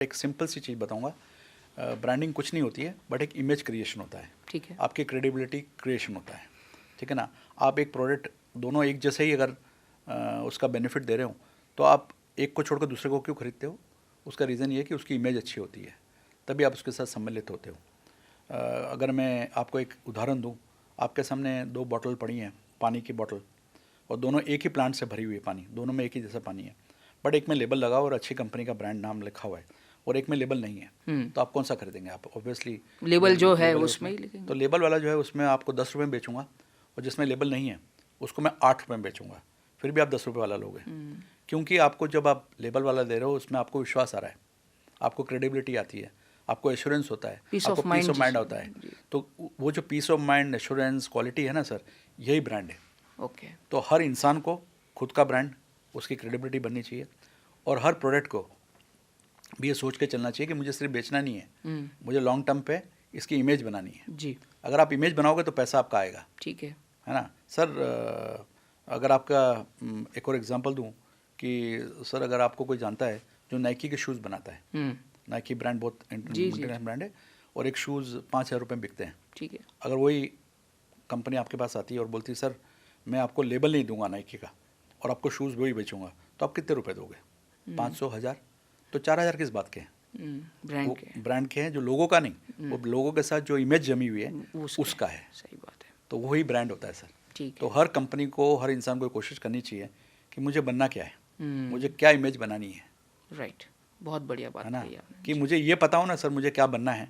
एक सिंपल सी चीज़ बताऊंगा। ब्रांडिंग कुछ नहीं होती है, बट एक इमेज क्रिएशन होता है। ठीक है। आपकी क्रेडिबिलिटी क्रिएशन होता है, ठीक है ना। आप एक प्रोडक्ट दोनों एक जैसे ही अगर उसका बेनिफिट दे रहे हो, तो आप एक को छोड़कर दूसरे को क्यों खरीदते हो? उसका रीज़न ये है कि उसकी इमेज अच्छी होती है, तभी आप उसके साथ सम्मिलित होते हो। अगर मैं आपको एक उदाहरण दूँ, आपके सामने दो बॉटल पड़ी हैं, पानी की बॉटल, और दोनों एक ही प्लांट से भरी हुई है पानी, दोनों में एक ही जैसा पानी है, बट एक में लेबल लगा और अच्छी कंपनी का ब्रांड नाम लिखा हुआ है, और एक में लेबल नहीं है, तो आप कौन सा खरीदेंगे? आप ऑब्वियसली लेबल जो है उसमें ही लिखेंगे। तो लेबल वाला जो है उसमें आपको 10 रुपये में बेचूंगा, और जिसमें लेबल नहीं है उसको मैं 8 रुपये में बेचूंगा, फिर भी आप 10 रुपये वाला लोगे, क्योंकि आपको जब आप लेबल वाला दे रहे हो उसमें आपको विश्वास आ रहा है, आपको क्रेडिबिलिटी आती है, आपको एश्योरेंस होता है, आपको पीस ऑफ माइंड होता है। तो वो जो peace of mind, assurance, quality है ना सर, यही ब्रांड है। ओके। तो हर इंसान को खुद का ब्रांड, उसकी क्रेडिबिलिटी बननी चाहिए, और हर प्रोडक्ट को भी ये सोच के चलना चाहिए कि मुझे सिर्फ बेचना नहीं है, मुझे लॉन्ग टर्म पे इसकी इमेज बनानी है जी। अगर आप इमेज बनाओगे तो पैसा आपका आएगा, ठीक है ना सर। अगर आपका एक और एग्जांपल दूं कि सर, अगर आपको कोई जानता है जो नाइकी के शूज़ बनाता है, नाइकी ब्रांड बहुत इंटरनेशनल ब्रांड है, और एक शूज़ 5,000 रुपये में बिकते हैं, ठीक है। अगर वही कंपनी आपके पास आती है और बोलती है सर मैं आपको लेबल नहीं दूंगा नाइकी का, और आपको शूज़ वही बेचूंगा, तो आप कितने रुपए दोगे? 500, 1000? तो 4,000 किस बात के हैं? ब्रांड के हैं, जो लोगों का नहीं, वो लोगों के साथ जो इमेज जमी हुई है उसका है। सही बात है। तो वही ब्रांड होता है सर। ठीक तो हर कंपनी को, हर इंसान को कोशिश करनी चाहिए कि मुझे बनना क्या है, मुझे क्या इमेज बनानी है। राइट, बहुत बढ़िया बात है ना, कही आपने। कि मुझे ये पता हो ना सर मुझे क्या बनना है,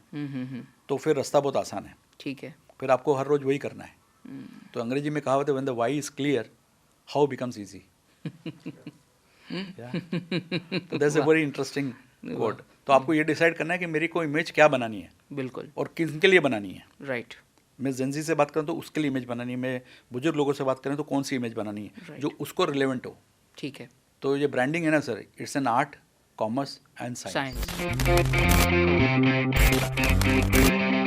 तो फिर रास्ता बहुत आसान है। ठीक है। फिर आपको हर रोज वही करना है। तो अंग्रेजी में कहावत है, when the why is clear how becomes easy. तो that's a very interesting quote. तो आपको ये डिसाइड करना है कि मेरी को इमेज क्या बनानी है, बिल्कुल, और किनके लिए बनानी है। राइट। मैं जेंजी से बात करूँ तो उसके लिए इमेज बनानी है, मैं बुजुर्ग लोगों से बात करें तो कौन सी इमेज बनानी है जो उसको रिलेवेंट हो। ठीक है। तो ये ब्रांडिंग है ना sir, it's an art, commerce and science.